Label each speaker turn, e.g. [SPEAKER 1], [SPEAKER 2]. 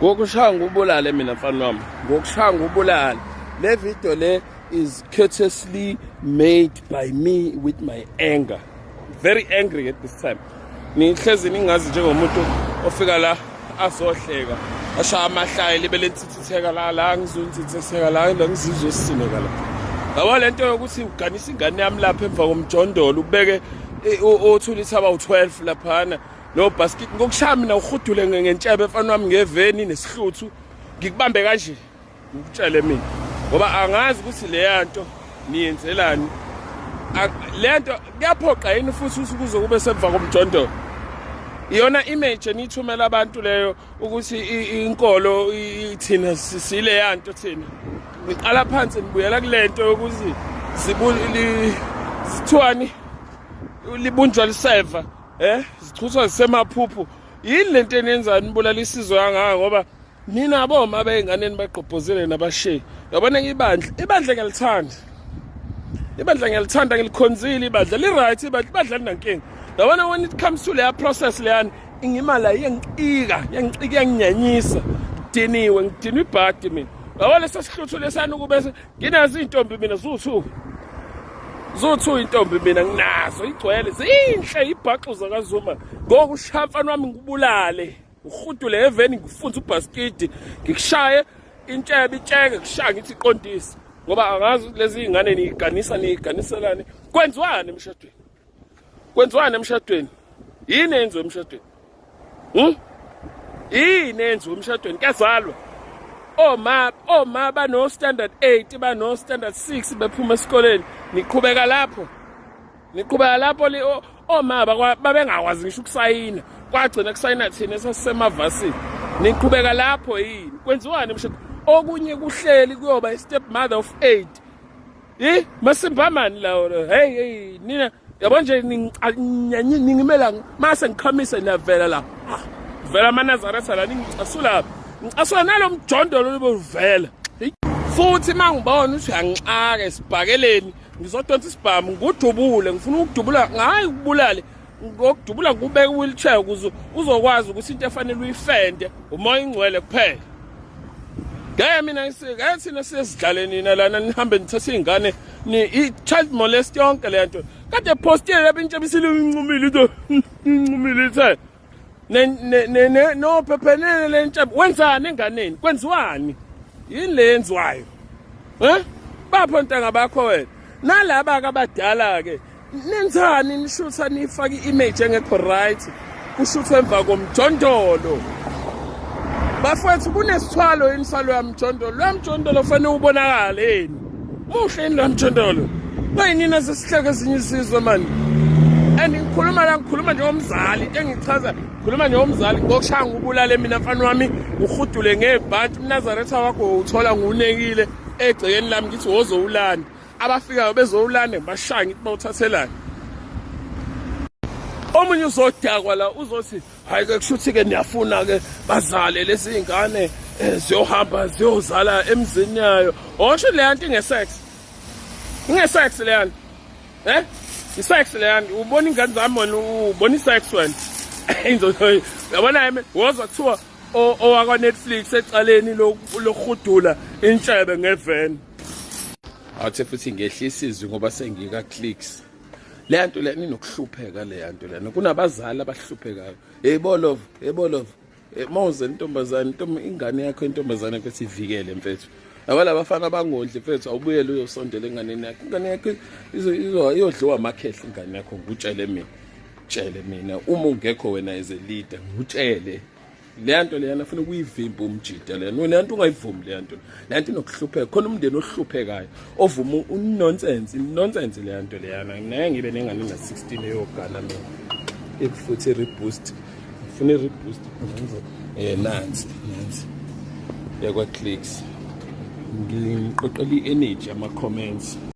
[SPEAKER 1] Ngokushaya ngubulale mina mfana wami. Ngokushaya ngubulale. Le video le is courteously made by me with my anger. Very angry at this time. Nihlezi ningazi njengomuntu ofika la azohleka. Ashaya amahlaya libele nsithitheka la ngizontsithitheka la ngizizwe sisineka la. Ngaba lento yokuthi uganisa ingane yami lapha emva komjondolo ubeke othulisa abawu12 laphana. No basket ngokushaya mina ukhudule ngentshebe mfana wami ngeveni nesihluthu ngikubambe kanje ngikutshele mina ngoba angazi ukuthi le nto niyenzelani lento kuyaphoqa yini futhi ukuze kube semva komjondolo iyona image enithumela abantu leyo ukuthi inkolo ithina sisile yanto thina ngiqala phansi nibuyela kulento yokuthi sithwani libunjwa liseva zichuswa zisemaphuphu yini lento enenzani nibulala isizwe yanga ngoba nina aboma abayinganeni baqophozele nabashe yabona ibandla ngiyalithanda ngilikhonzile ibandla li right ibandla linankinga yabona when it comes to leya process leyani ingimala yengicika yanginyanyisa ngidiniwe ibhadi mina yabona sesihluthu lesana ukube nginazi intombi mina zothu intombi mina nginazo igcwele zinhle ibhaxuza kaZuma ngokushaya mfana wami ngibulale ukhudule eveni ngifunza ubasket ngikushaye intshebe itsheke kushaya ngithi iqondisi ngoba angazi lezi ingane niganiselane kwenziwane emshadweni yini enziwe emshadweni yini enziwe emshadweni kuyazalwa oma bano standard 8 bano standard 6 bephuma esikoleni niqhubeka lapho oma babengakwazi ngisho ukusayina kwagcina kusayina thina sasisemavasini niqhubeka lapho yini kwenziwane emshadweni okunye kuhleli kuyoba step mother of 8 masimbamani lawo hey nina yabo nje ningimela mase ngikhamise navela la vela manazareta la ningicasula nalo mjondolo libovela futhi mangibona ukuthi angixaka esibhakeleni ngizodonsa isibhamu ngudubule ngifuna ukudubula hayi ukubulale ngokudubula kubeka wheelchair ukuze uzokwazi ukuthi into efanele uyifende umoya ingcwele kuphela ngeke mina thina sisidlaleni lana nihambe nithathe ingane ni child molest yonke lento kade postile lapha intshebe isincumile ithe no phephenene lentshebe wenzani enganeni kwenziwani yini lenziwayo bapho ntanga bakho wena nalaba abadala ke nenzani nishutha nifaka iimage engekho right kushutha emva komjondolo bafethu kunesithwalo insalo yamjondolo lamjondolo fanele ubonakale yini muhle yini lamjondolo bayinina sesihleke ezinye isizwe manje ngikhuluma njengomzali into engichaza ngikhuluma njengomzali ngokushaya ngubulale mina mfana wami ukhudule ngebhanti uNazaretha wakho uthola ngunekile egcekeni lami ngithi wozowulanda abafikayo bezowulanda bashaya ngithi bawuthathelana omunye uzodakwa la uzothi hayi ke kushuthi ke niyafuna ke bazale lezi ingane ziyohamba ziyozala emzini yayo osho le nto ingesex le nto isex le nto ubona ingane zami wena ubona isex wena yabona yimi woza kuthiwa owakwa Netflix ecaleni lokhudula intshebe ngeveni awuthe futhi ngehlisa izwi ngoba sengika clicks le nto le ninokuhlupheka le nto lena kunabazali abahluphekayo yebolovu mawuze intombazane ingane yakho intombazane ukuthi ivikele mfethu abala abafana abangondli mfethu awubuyele uyosondela enganeni yakho ingane yakho iyodliwa amakhehla ingane yakho ngutshele mina uma ungekho wena as a leader ngutshele le nto leyana ufuna ukuyivimba umjida lena le nto ungayivumi le nto inokuhlupheka khona umndeni ohluphekayo ovuma nonsense le nto leyana naye ngibe nengane na16 eyogana mina ekufuthi reboost ufuna reboost nansi yakwa clicks ngiqoqela i-energy ama comments